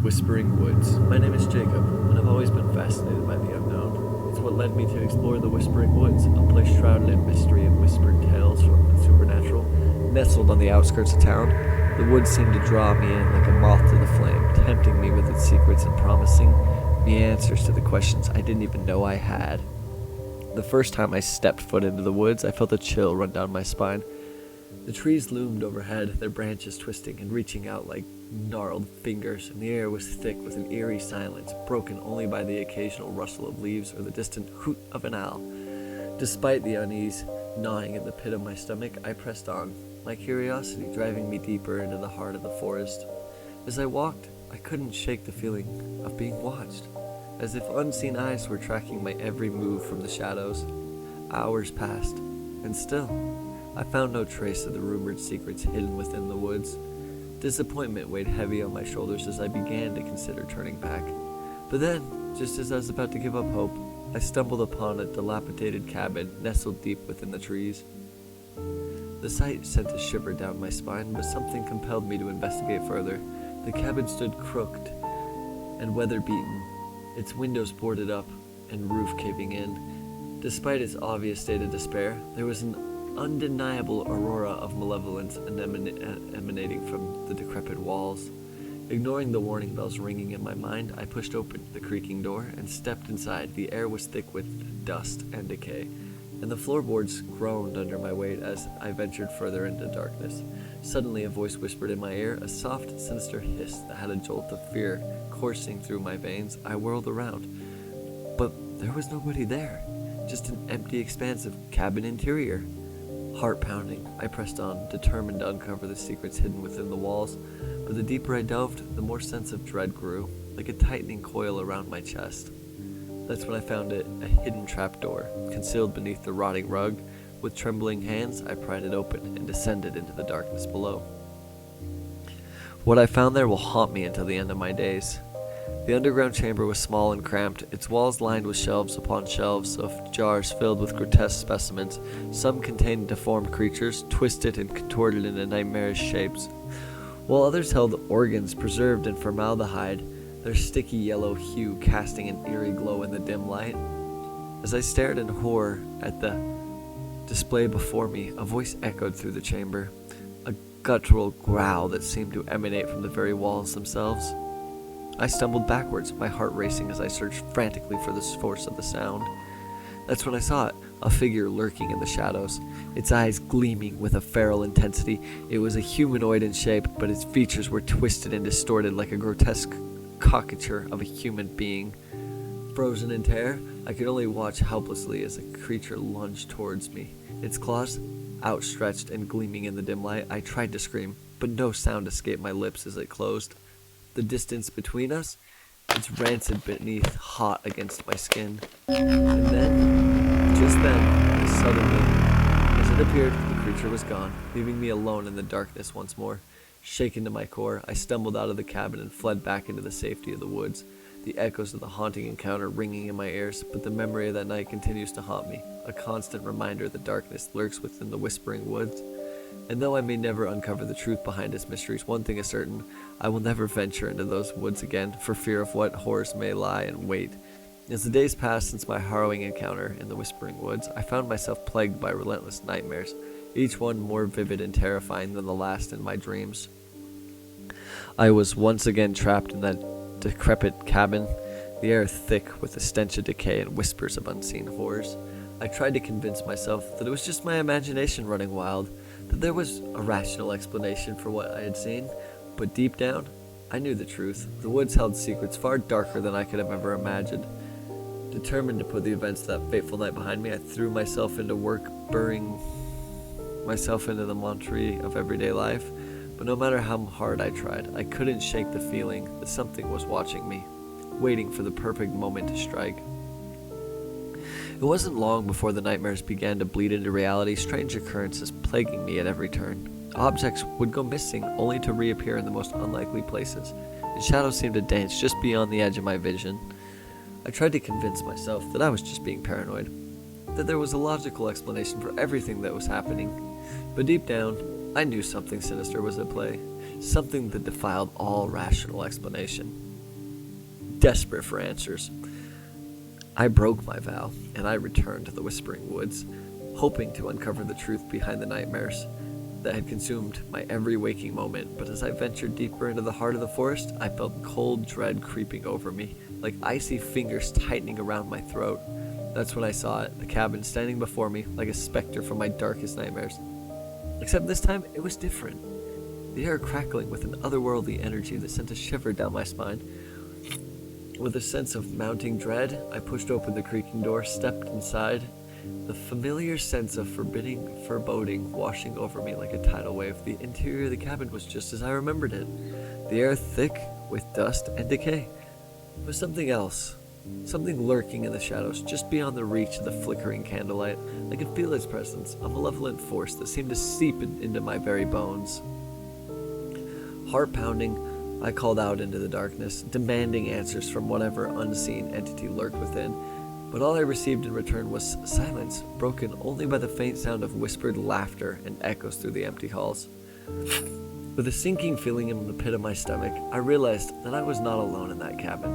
Whispering Woods. My name is Jacob, and I've always been fascinated by the unknown. It's what led me to explore the Whispering Woods, a place shrouded in mystery and whispered tales from the supernatural. Nestled on the outskirts of town, the woods seemed to draw me in like a moth to the flame, tempting me with its secrets and promising me answers to the questions I didn't even know I had. The first time I stepped foot into the woods, I felt a chill run down my spine. The trees loomed overhead, their branches twisting and reaching out like gnarled fingers, and the air was thick with an eerie silence, broken only by the occasional rustle of leaves or the distant hoot of an owl. Despite the unease gnawing in the pit of my stomach, I pressed on, my curiosity driving me deeper into the heart of the forest. As I walked, I couldn't shake the feeling of being watched, as if unseen eyes were tracking my every move from the shadows. Hours passed, and still, I found no trace of the rumored secrets hidden within the woods. Disappointment weighed heavy on my shoulders as I began to consider turning back. But then, just as I was about to give up hope, I stumbled upon a dilapidated cabin nestled deep within the trees. The sight sent a shiver down my spine, but something compelled me to investigate further. The cabin stood crooked and weather-beaten, its windows boarded up and roof caving in. Despite its obvious state of despair, there was an undeniable aurora of malevolence emanating from the decrepit walls. Ignoring the warning bells ringing in my mind, I pushed open the creaking door and stepped inside. The air was thick with dust and decay, and the floorboards groaned under my weight as I ventured further into darkness. Suddenly a voice whispered in my ear, a soft, sinister hiss that had a jolt of fear coursing through my veins. I whirled around, but there was nobody there, just an empty expanse of cabin interior. Heart pounding, I pressed on, determined to uncover the secrets hidden within the walls, but the deeper I delved, the more sense of dread grew, like a tightening coil around my chest. That's when I found it, a hidden trapdoor, concealed beneath the rotting rug. With trembling hands, I pried it open and descended into the darkness below. What I found there will haunt me until the end of my days. The underground chamber was small and cramped, its walls lined with shelves upon shelves of jars filled with grotesque specimens. Some contained deformed creatures, twisted and contorted into nightmarish shapes, while others held organs preserved in formaldehyde, their sticky yellow hue casting an eerie glow in the dim light. As I stared in horror at the display before me, a voice echoed through the chamber, a guttural growl that seemed to emanate from the very walls themselves. I stumbled backwards, my heart racing as I searched frantically for the source of the sound. That's when I saw it, a figure lurking in the shadows, its eyes gleaming with a feral intensity. It was a humanoid in shape, but its features were twisted and distorted like a grotesque caricature of a human being. Frozen in terror, I could only watch helplessly as the creature lunged towards me, its claws outstretched and gleaming in the dim light. I tried to scream, but no sound escaped my lips as it closed. The distance between us, its rancid beneath hot against my skin. And then, just then, suddenly, as it appeared, the creature was gone, leaving me alone in the darkness once more. Shaken to my core, I stumbled out of the cabin and fled back into the safety of the woods, the echoes of the haunting encounter ringing in my ears, but the memory of that night continues to haunt me, a constant reminder that darkness lurks within the whispering woods. And though I may never uncover the truth behind its mysteries, one thing is certain, I will never venture into those woods again, for fear of what horrors may lie in wait. As the days passed since my harrowing encounter in the Whispering Woods, I found myself plagued by relentless nightmares, each one more vivid and terrifying than the last in my dreams. I was once again trapped in that decrepit cabin, the air thick with the stench of decay and whispers of unseen horrors. I tried to convince myself that it was just my imagination running wild, that there was a rational explanation for what I had seen, but deep down, I knew the truth. The woods held secrets far darker than I could have ever imagined. Determined to put the events of that fateful night behind me, I threw myself into work, burying myself into the monotony of everyday life. But no matter how hard I tried, I couldn't shake the feeling that something was watching me, waiting for the perfect moment to strike. It wasn't long before the nightmares began to bleed into reality, strange occurrences plaguing me at every turn. Objects would go missing, only to reappear in the most unlikely places, and shadows seemed to dance just beyond the edge of my vision. I tried to convince myself that I was just being paranoid, that there was a logical explanation for everything that was happening, but deep down, I knew something sinister was at play, something that defied all rational explanation. Desperate for answers, I broke my vow, and I returned to the Whispering Woods, hoping to uncover the truth behind the nightmares that had consumed my every waking moment. But as I ventured deeper into the heart of the forest, I felt cold dread creeping over me, like icy fingers tightening around my throat. That's when I saw it, the cabin standing before me like a specter from my darkest nightmares. Except this time, it was different. The air crackling with an otherworldly energy that sent a shiver down my spine. With a sense of mounting dread, I pushed open the creaking door, stepped inside, the familiar sense of foreboding washing over me like a tidal wave. The interior of the cabin was just as I remembered it, the air thick with dust and decay. It was something else, something lurking in the shadows, just beyond the reach of the flickering candlelight. I could feel its presence, a malevolent force that seemed to seep into my very bones. Heart pounding, I called out into the darkness, demanding answers from whatever unseen entity lurked within. But all I received in return was silence, broken only by the faint sound of whispered laughter and echoes through the empty halls. With a sinking feeling in the pit of my stomach, I realized that I was not alone in that cabin.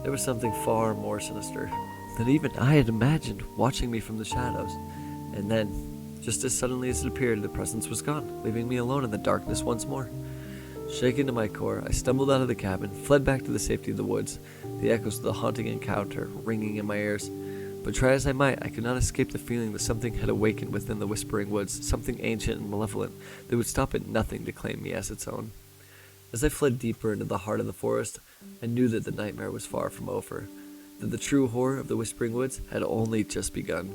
There was something far more sinister than even I had imagined watching me from the shadows. And then, just as suddenly as it appeared, the presence was gone, leaving me alone in the darkness once more. Shaken to my core, I stumbled out of the cabin, fled back to the safety of the woods, the echoes of the haunting encounter ringing in my ears. But try as I might, I could not escape the feeling that something had awakened within the Whispering Woods, something ancient and malevolent that would stop at nothing to claim me as its own. As I fled deeper into the heart of the forest, I knew that the nightmare was far from over, that the true horror of the Whispering Woods had only just begun.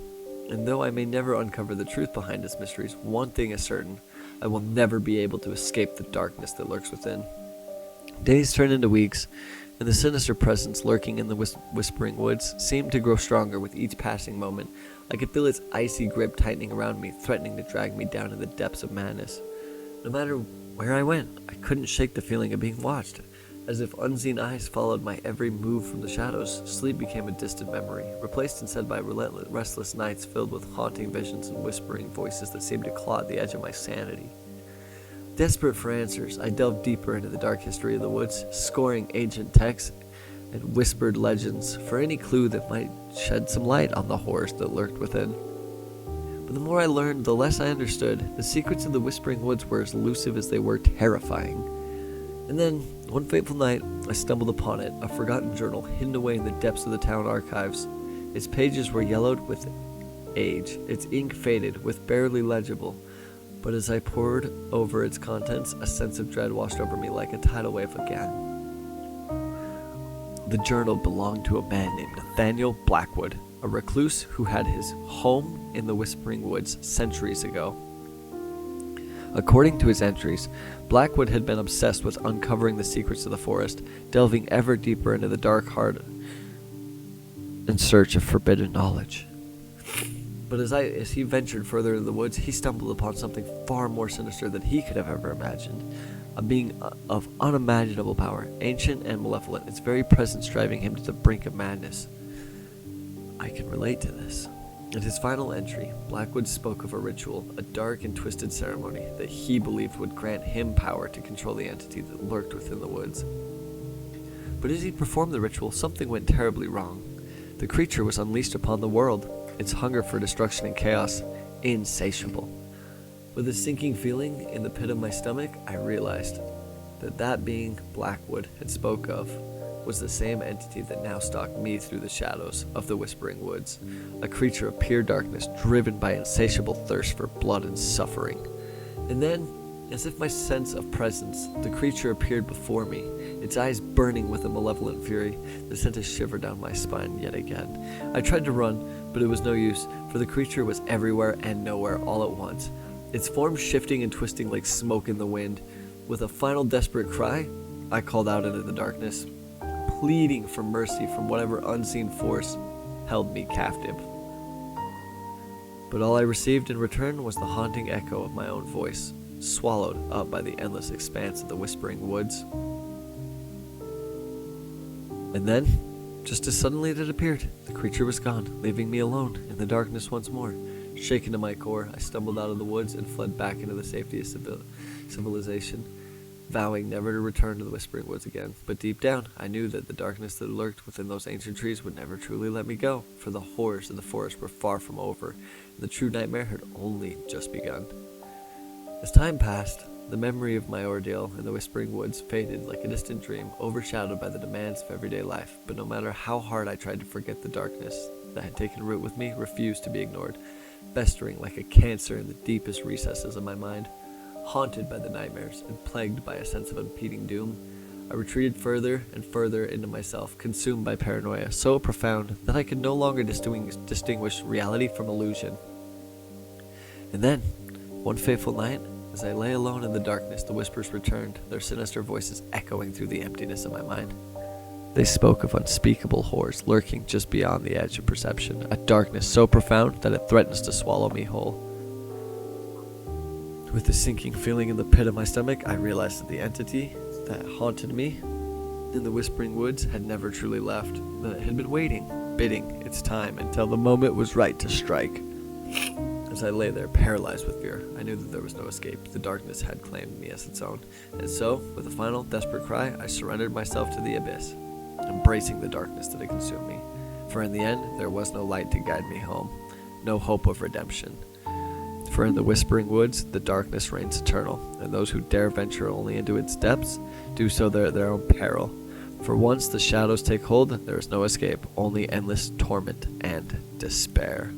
And though I may never uncover the truth behind its mysteries, one thing is certain: I will never be able to escape the darkness that lurks within. Days turned into weeks, and the sinister presence lurking in the Whispering Woods seemed to grow stronger with each passing moment. I could feel its icy grip tightening around me, threatening to drag me down to the depths of madness. No matter where I went, I couldn't shake the feeling of being watched. As if unseen eyes followed my every move from the shadows, sleep became a distant memory, replaced instead by restless nights filled with haunting visions and whispering voices that seemed to claw at the edge of my sanity. Desperate for answers, I delved deeper into the dark history of the woods, scoring ancient texts and whispered legends for any clue that might shed some light on the horrors that lurked within. But the more I learned, the less I understood. The secrets of the Whispering Woods were as elusive as they were terrifying. And then, one fateful night, I stumbled upon it, a forgotten journal hidden away in the depths of the town archives. Its pages were yellowed with age, its ink faded, with barely legible. But as I pored over its contents, a sense of dread washed over me like a tidal wave again. The journal belonged to a man named Nathaniel Blackwood, a recluse who had his home in the Whispering Woods centuries ago. According to his entries, Blackwood had been obsessed with uncovering the secrets of the forest, delving ever deeper into the dark heart in search of forbidden knowledge. But as he ventured further into the woods, he stumbled upon something far more sinister than he could have ever imagined. A being of unimaginable power, ancient and malevolent, its very presence driving him to the brink of madness. I can relate to this. In his final entry, Blackwood spoke of a ritual, a dark and twisted ceremony that he believed would grant him power to control the entity that lurked within the woods. But as he performed the ritual, something went terribly wrong. The creature was unleashed upon the world, its hunger for destruction and chaos insatiable. With a sinking feeling in the pit of my stomach, I realized that that being Blackwood had spoke of was the same entity that now stalked me through the shadows of the Whispering Woods, a creature of pure darkness driven by insatiable thirst for blood and suffering. And then, as if my sense of presence, the creature appeared before me, its eyes burning with a malevolent fury that sent a shiver down my spine yet again. I tried to run, but it was no use, for the creature was everywhere and nowhere all at once, its form shifting and twisting like smoke in the wind. With a final desperate cry, I called out into the darkness, pleading for mercy from whatever unseen force held me captive. But all I received in return was the haunting echo of my own voice, swallowed up by the endless expanse of the Whispering Woods. And then, just as suddenly as it appeared, the creature was gone, leaving me alone in the darkness once more. Shaken to my core, I stumbled out of the woods and fled back into the safety of civilization. vowing never to return to the Whispering Woods again. But deep down, I knew that the darkness that lurked within those ancient trees would never truly let me go, for the horrors of the forest were far from over, and the true nightmare had only just begun. As time passed, the memory of my ordeal in the Whispering Woods faded like a distant dream, overshadowed by the demands of everyday life. But no matter how hard I tried to forget, the darkness that had taken root with me refused to be ignored, festering like a cancer in the deepest recesses of my mind. Haunted by the nightmares and plagued by a sense of impending doom, I retreated further and further into myself, consumed by paranoia so profound that I could no longer distinguish reality from illusion. And then, one fateful night, as I lay alone in the darkness, the whispers returned, their sinister voices echoing through the emptiness of my mind. They spoke of unspeakable horrors lurking just beyond the edge of perception, a darkness so profound that it threatens to swallow me whole. With a sinking feeling in the pit of my stomach, I realized that the entity that haunted me in the Whispering Woods had never truly left, that it had been waiting, bidding its time until the moment was right to strike. As I lay there, paralyzed with fear, I knew that there was no escape. The darkness had claimed me as its own. And so, with a final, desperate cry, I surrendered myself to the abyss, embracing the darkness that had consumed me. For in the end, there was no light to guide me home, no hope of redemption. For in the Whispering Woods, the darkness reigns eternal, and those who dare venture only into its depths do so at their own peril. For once the shadows take hold, there is no escape, only endless torment and despair.